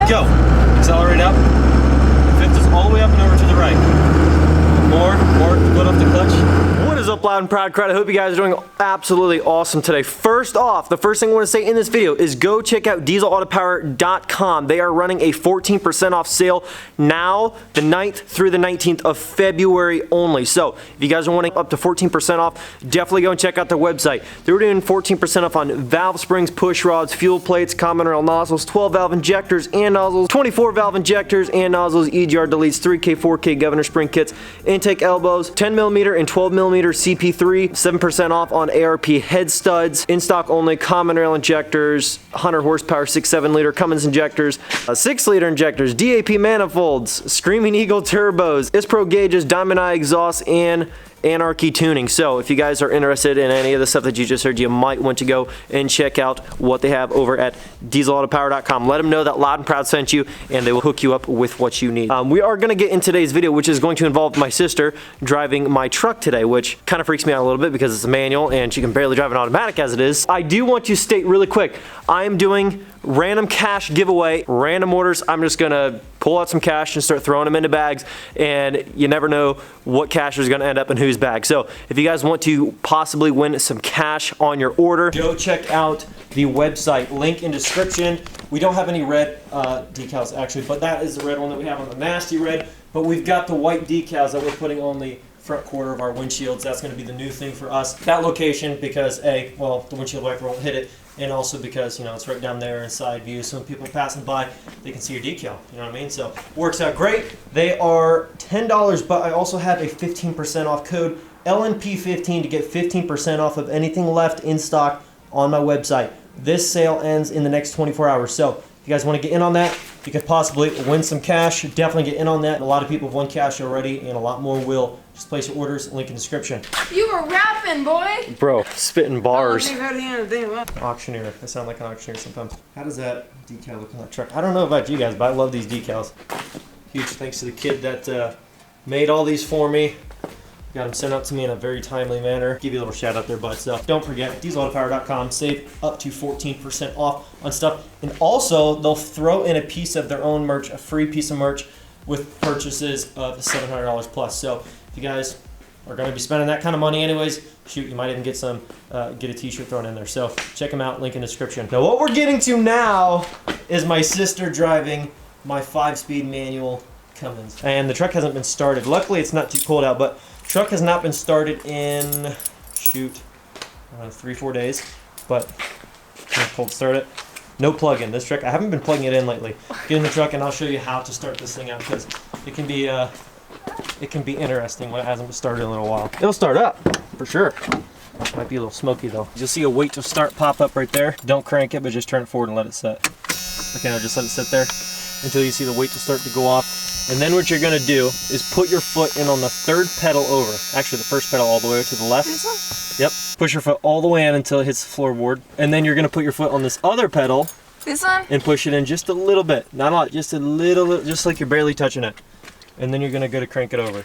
Go. Accelerate up. Fifth is all the way up and over to the right. More, foot off the clutch. What is up, loud and proud crowd? I hope you guys are doing absolutely awesome today. First off, the first thing I want to say in this video is go check out dieselautopower.com. They are running a 14% off sale now, the 9th through the 19th of February only. So if you guys are wanting up to 14% off, definitely go and check out their website. They're doing 14% off on valve springs, push rods, fuel plates, common rail nozzles, 12 valve injectors and nozzles, 24 valve injectors and nozzles, EGR deletes, 3K, 4K governor spring kits, intake elbows, 10mm and 12mm CP3, 7% off on ARP head studs, in stock only, common rail injectors, 100 horsepower, 6-7 liter Cummins injectors, 6-liter injectors, DAP manifolds, Screaming Eagle turbos, ISPRO gauges, Diamond Eye exhausts, and Anarchy tuning. So if you guys are interested in any of the stuff that you just heard, you might want to go and check out what they have over at dieselautopower.com. Let them know that Loud and Proud sent you, and they will hook you up with what you need. We are going to get in today's video, which is going to involve my sister driving my truck today, which kind of freaks me out a little bit because it's a manual and she can barely drive an automatic as it is. I do want to state really quick, I am doing random cash giveaway, random orders. I'm just gonna pull out some cash and start throwing them into bags, and you never know what cash is gonna end up in whose bag. So if you guys want to possibly win some cash on your order, go check out the website, link in description. We don't have any red decals actually, but that is the red one that we have on the nasty red, but we've got the white decals that we're putting on the front quarter of our windshields. That's going to be the new thing for us. That location, because the windshield wiper won't hit it, and also because, you know, it's right down there in side view, so when people are passing by, they can see your decal, you know what I mean? So, works out great. They are $10, but I also have a 15% off code, LNP15, to get 15% off of anything left in stock on my website. This sale ends in the next 24 hours, so if you guys want to get in on that, you could possibly win some cash. Definitely get in on that. A lot of people have won cash already, and a lot more will. Just place your orders, link in the description. You were rapping, boy! Bro, spitting bars. Oh, Auctioneer. I sound like an auctioneer sometimes. How does that decal look on that truck? I don't know about you guys, but I love these decals. Huge thanks to the kid that made all these for me. Got them sent out to me in a very timely manner. Give you a little shout out there, bud. So don't forget, dieselautopower.com. Save up to 14% off on stuff. And also, they'll throw in a piece of their own merch, a free piece of merch with purchases of $700 plus. So if you guys are going to be spending that kind of money anyways, shoot, you might even get a t-shirt thrown in there. So check them out, link in the description. Now what we're getting to now is my sister driving my 5-speed manual Cummins. And the truck hasn't been started. Luckily, it's not too cold out, but truck has not been started in, 3-4 days, but cold start it. No plug-in. This truck, I haven't been plugging it in lately. Get in the truck and I'll show you how to start this thing out, because it can be interesting when it hasn't been started in a little while. It'll start up, for sure. Might be a little smoky though. You'll see a wait to start pop up right there. Don't crank it, but just turn it forward and let it set. Okay, now just let it sit there until you see the wait to start to go off. And then what you're gonna do is put your foot in on the third pedal over. Actually, the first pedal all the way to the left. this one? Yep. Push your foot all the way in until it hits the floorboard. And then you're gonna put your foot on this other pedal. This one? And push it in just a little bit. Not a lot, just a little, just like you're barely touching it. And then you're gonna go to crank it over.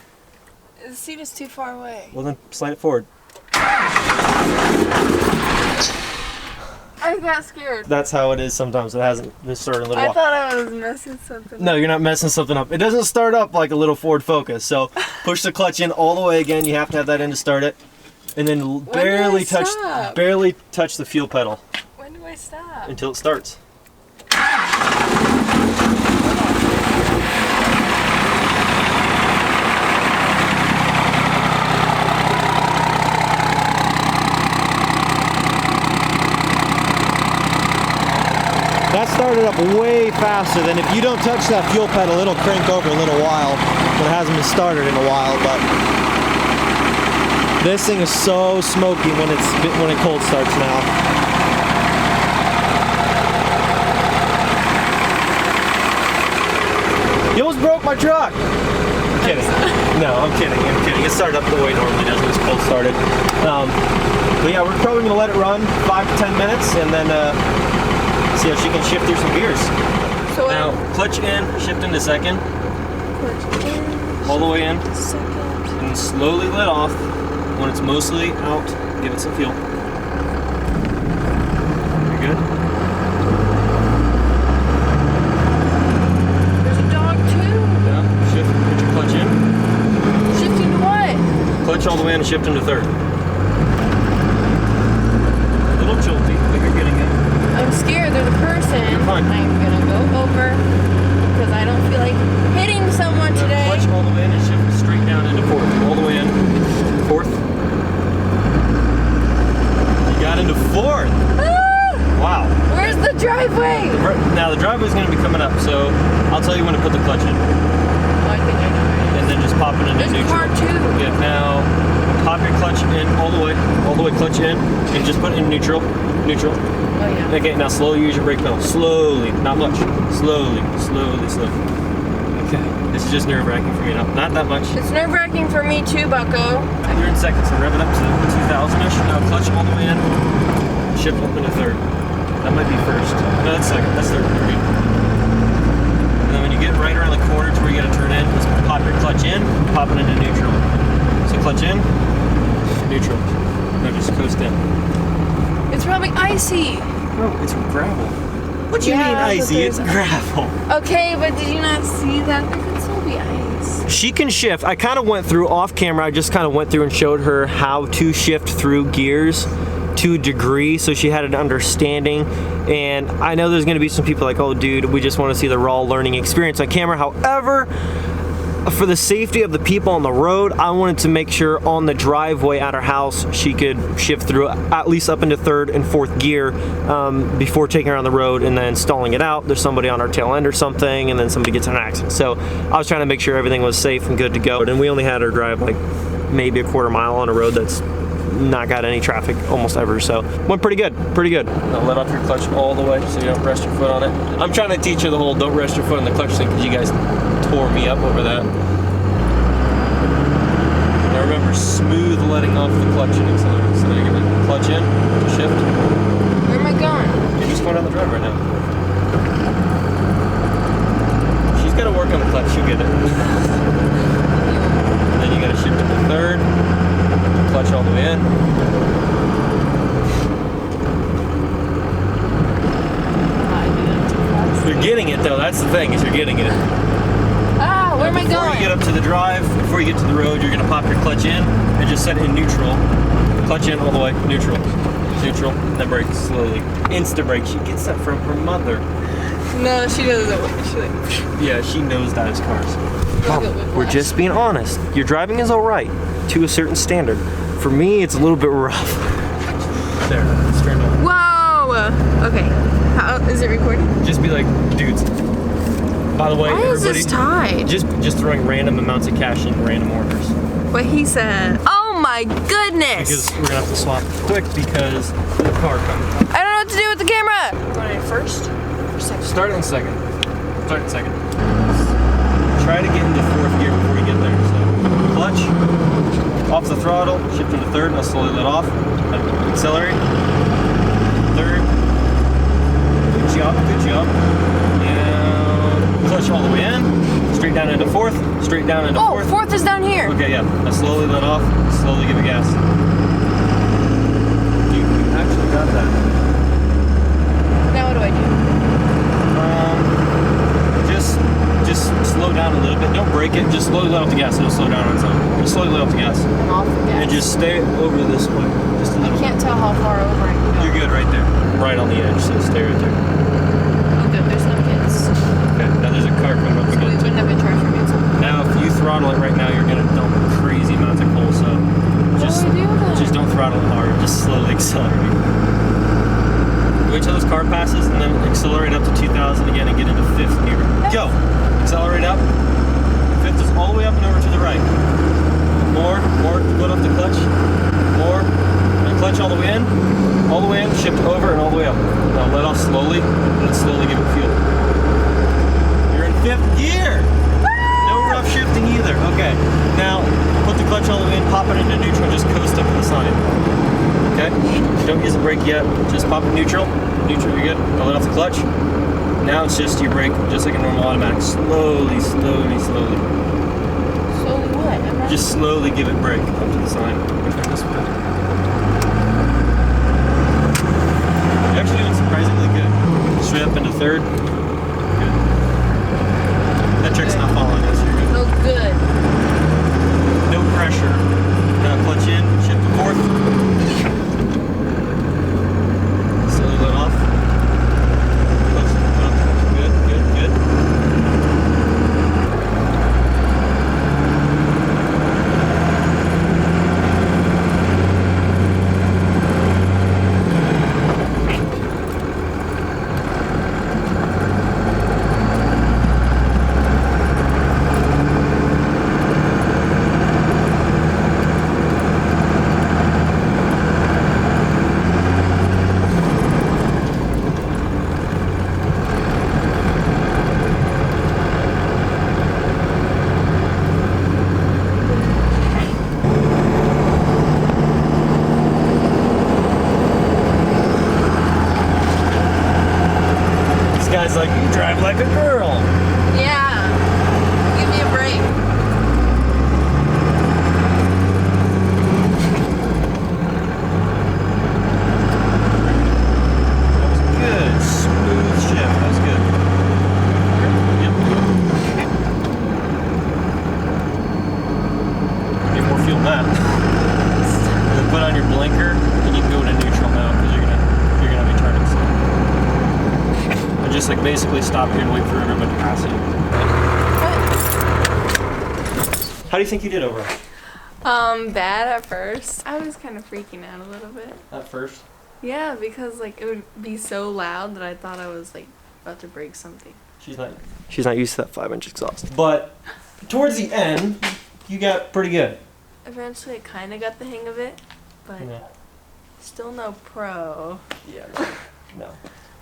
The seat is too far away. Well then, slide it forward. I got scared. That's how it is sometimes. It hasn't been started in a little while. I thought I was messing something up. No, you're not messing something up. It doesn't start up like a little Ford Focus. So push the clutch in all the way again. You have to have that in to start it. And then barely touch the fuel pedal. When do I stop? Until it starts. That started up way faster than if you don't touch that fuel pedal, it'll crank over a little while when it hasn't been started in a while. But this thing is so smoky when it cold starts now. You almost broke my truck. I'm kidding. No, I'm kidding. It started up the way it normally does when it's cold started. But yeah, we're probably gonna let it run 5 to 10 minutes and then see how she can shift through some gears. So now, clutch in, shift into second. Clutch in. All the way in. Second. And slowly let off. When it's mostly out, give it some fuel. Very good. way in and shift into third. A little jolty, but you're getting it. I'm scared there's a person. You're fine. I'm gonna go over because I don't feel like hitting someone today. Clutch all the way in and shift straight down into fourth. All the way in. Fourth. You got into fourth. Wow. Where's the driveway? Now the driveway's going to be coming up, so I'll tell you when to put the clutch in. Oh, I think I know. And then just pop it into There's neutral. car too. Yeah, now pop your clutch in all the way clutch in, and just put it in neutral. Neutral. Oh yeah. Okay, now slowly use your brake pedal. Slowly, not much. Slowly. Okay, this is just nerve-wracking for me now. Not that much. It's nerve-wracking for me too, Bucko. You're in second, so rev it up to 2,000-ish. Now clutch all the way in. Shift up into third. That might be first. No, that's second. That's third. You're good. And then when you get right around the corner to where you got to turn in, just pop your clutch in, pop it into neutral. So clutch in, neutral. No, just coast in. It's probably icy. No, it's gravel. What do you Yeah, mean but icy? It's there's- gravel. Okay, but did you not see that? There could still be ice. She can shift. I kind of went through off camera. I just kind of went through and showed her how to shift through gears to a degree, so she had an understanding. And I know there's going to be some people like, oh dude, we just want to see the raw learning experience on camera. However, for the safety of the people on the road, I wanted to make sure on the driveway at her house she could shift through at least up into third and fourth gear before taking her on the road and then stalling it out. There's somebody on our tail end or something, and then somebody gets in an accident. So I was trying to make sure everything was safe and good to go. And we only had her drive like maybe a quarter mile on a road that's not got any traffic almost ever, so went pretty good. Now let off your clutch all the way so you don't rest your foot on it. I'm trying to teach you the whole don't rest your foot on the clutch thing because you guys tore me up over that. Now remember, smooth letting off the clutch and accelerator. So you give it clutch in, shift. Where am I going? You're just going down the drive right now. She's got to work on the clutch, she'll get it. Then you got to shift it to third. Clutch all the way in. You're getting it though, that's the thing, is you're getting it. Ah, where am I Before you get going? up to the drive, before you get to the road, you're gonna pop your clutch in and just set it in neutral. Clutch in all the way, neutral, then brake slowly. Insta brake, she gets that from her mother. No, she doesn't. Yeah, she knows dives cars. Mom, We're just being honest. Your driving is alright to a certain standard. For me, it's a little bit rough. There, it's turned on. Whoa! Okay. How is it recording? Just be like, dudes. By the way, Why is everybody, this tied? just throwing random amounts of cash in random orders. What he said. Oh my goodness! Because we're gonna have to swap quick because the car comes. I don't know what to do with the camera. Going in first or second? Start in second. Try to get into fourth gear before you get there. So clutch, off the throttle, shift into third, now slowly let off. Accelerate. Third. Good job. Now clutch all the way in, straight down into fourth, Oh, fourth is down here. Okay, yeah. Now slowly let off, slowly give it gas. You actually got that. Now what do I do? Just slow down a little bit. Don't break it. Just slowly let off the gas. It'll slow down on its own. Just slowly let off the gas. I'm off the gas. And just stay over this way. Just a little Can't tell how far over I can go. You're good right there. Right on the edge, so stay right there. Oh good, there's no kids. Okay, now there's a car coming up So we again. wouldn't have been charged for music. Now, if you throttle it right now, you're going to dump crazy amounts of coal, so just, do I do then? just don't throttle it hard. Just slowly accelerate. Wait till this car passes, and then accelerate up to 2,000 again and get into fifth gear. Go! Accelerate up. Fifth is all the way up and over to the right. More, foot off the clutch. More, and clutch all the way in, shift over and all the way up. Now let off slowly, and then slowly give it fuel. You're in fifth gear! No rough shifting either. Okay, now put the clutch all the way in, pop it into neutral, just coast up to the side. Okay, don't use the brake yet, just pop it neutral, you're good. Now let off the clutch. Now it's just your brake, just like a normal automatic. Slowly. Slowly what? I'm not... Just slowly give it brake up to the side. Turn this way. You're actually doing surprisingly good. Straight up into third. Good. That trick's not following us. You're good. Oh good. No pressure. Now clutch in. guy's like, you drive like a girl. Yeah. Give me a break. That was good. Smooth shift. That was good. Yep. Get more fuel than that. And then put on your blinker, and you can go into neutral now because you're gonna be turning slow. And just like basically stop here and wait for everybody to pass you. How do you think you did overall? Bad at first. I was kind of freaking out a little bit. At first? Yeah, because like it would be so loud that I thought I was like about to break something. She's not used to that 5-inch exhaust. But towards the end, you got pretty good. Eventually, I kind of got the hang of it, but Yeah. still no pro. Yeah. No.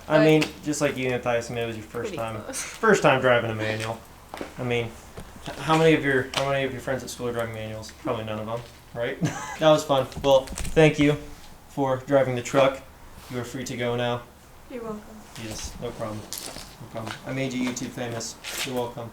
I mean, just like you, Anthony, it was your Pretty close. first time driving a manual. I mean, how many of your friends at school are driving manuals? Probably none of them, right? That was fun. Well, thank you for driving the truck. You are free to go now. You're welcome. Yes, no problem. No problem. I made you YouTube famous. You're welcome.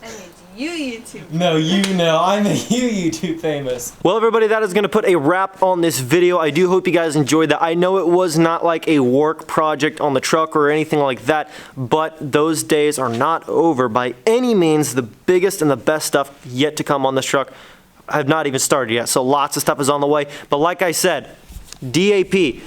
I made you YouTube. No, I made you YouTube famous. Well, everybody, that is going to put a wrap on this video. I do hope you guys enjoyed that. I know it was not like a work project on the truck or anything like that, but those days are not over by any means. The biggest and the best stuff yet to come on this truck have not even started yet, so lots of stuff is on the way. But like I said, DAP,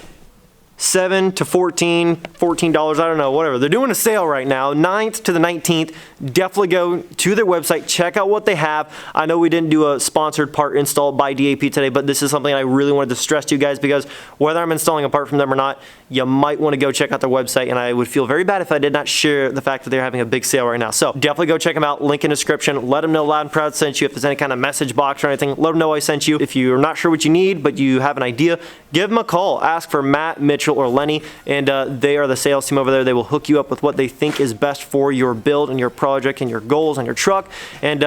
$7 to $14, I don't know, whatever. They're doing a sale right now, 9th to the 19th. Definitely go to their website, check out what they have. I know we didn't do a sponsored part install by DAP today, but this is something I really wanted to stress to you guys because whether I'm installing a part from them or not, you might want to go check out their website, and I would feel very bad if I did not share the fact that they're having a big sale right now. So definitely go check them out, link in the description. Let them know Loud and Proud sent you. If there's any kind of message box or anything, let them know I sent you. If you're not sure what you need, but you have an idea, give them a call. Ask for Matt, Mitchell, or Lenny, and they are the sales team over there. They will hook you up with what they think is best for your build and your project and your goals on your truck. And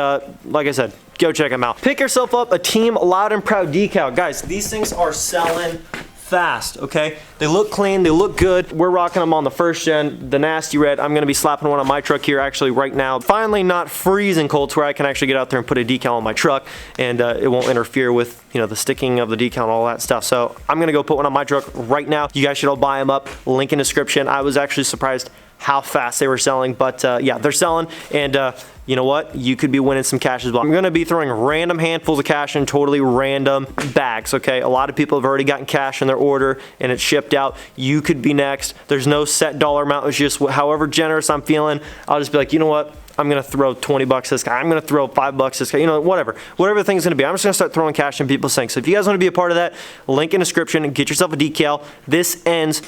like I said, go check them out. Pick yourself up a Team Loud and Proud decal. Guys, these things are selling fast, okay? They look clean, they look good. We're rocking them on the first gen, the Nasty Red. I'm gonna be slapping one on my truck here actually right now. Finally not freezing cold to where I can actually get out there and put a decal on my truck and it won't interfere with, you know, the sticking of the decal and all that stuff. So I'm gonna go put one on my truck right now. You guys should all buy them up, link in the description. I was actually surprised how fast they were selling, but yeah, they're selling, and you know what? You could be winning some cash as well. I'm gonna be throwing random handfuls of cash in totally random bags, okay? A lot of people have already gotten cash in their order and it's shipped out. You could be next. There's no set dollar amount. It's just however generous I'm feeling. I'll just be like, you know what? I'm gonna throw 20 bucks this guy. I'm gonna throw $5 this guy. You know, whatever the thing's gonna be. I'm just gonna start throwing cash in people's things. So if you guys wanna be a part of that, link in the description and get yourself a decal. This ends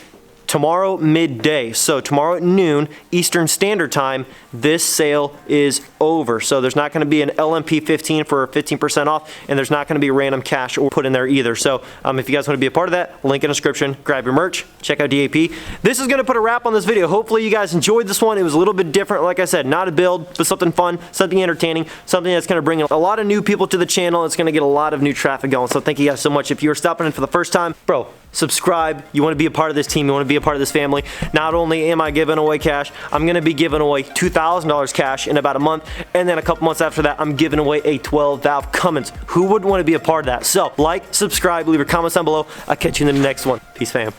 tomorrow midday, so tomorrow at noon Eastern Standard Time, this sale is over. So there's not going to be an LMP 15 for 15% off, and there's not going to be random cash or put in there either. So if you guys want to be a part of that, link in the description, grab your merch, check out DAP. This is going to put a wrap on this video. Hopefully you guys enjoyed this one. It was a little bit different. Like I said, not a build, but something fun, something entertaining, something that's going to bring a lot of new people to the channel. It's going to get a lot of new traffic going. So thank you guys so much. If you're stopping in for the first time, bro, subscribe. You want to be a part of this team. You want to be a part of this family. Not only am I giving away cash, I'm going to be giving away $2,000 cash in about a month, and then a couple months after that, I'm giving away a 12-valve Cummins. Who wouldn't want to be a part of that? So, like, subscribe, leave your comments down below. I'll catch you in the next one. Peace, fam.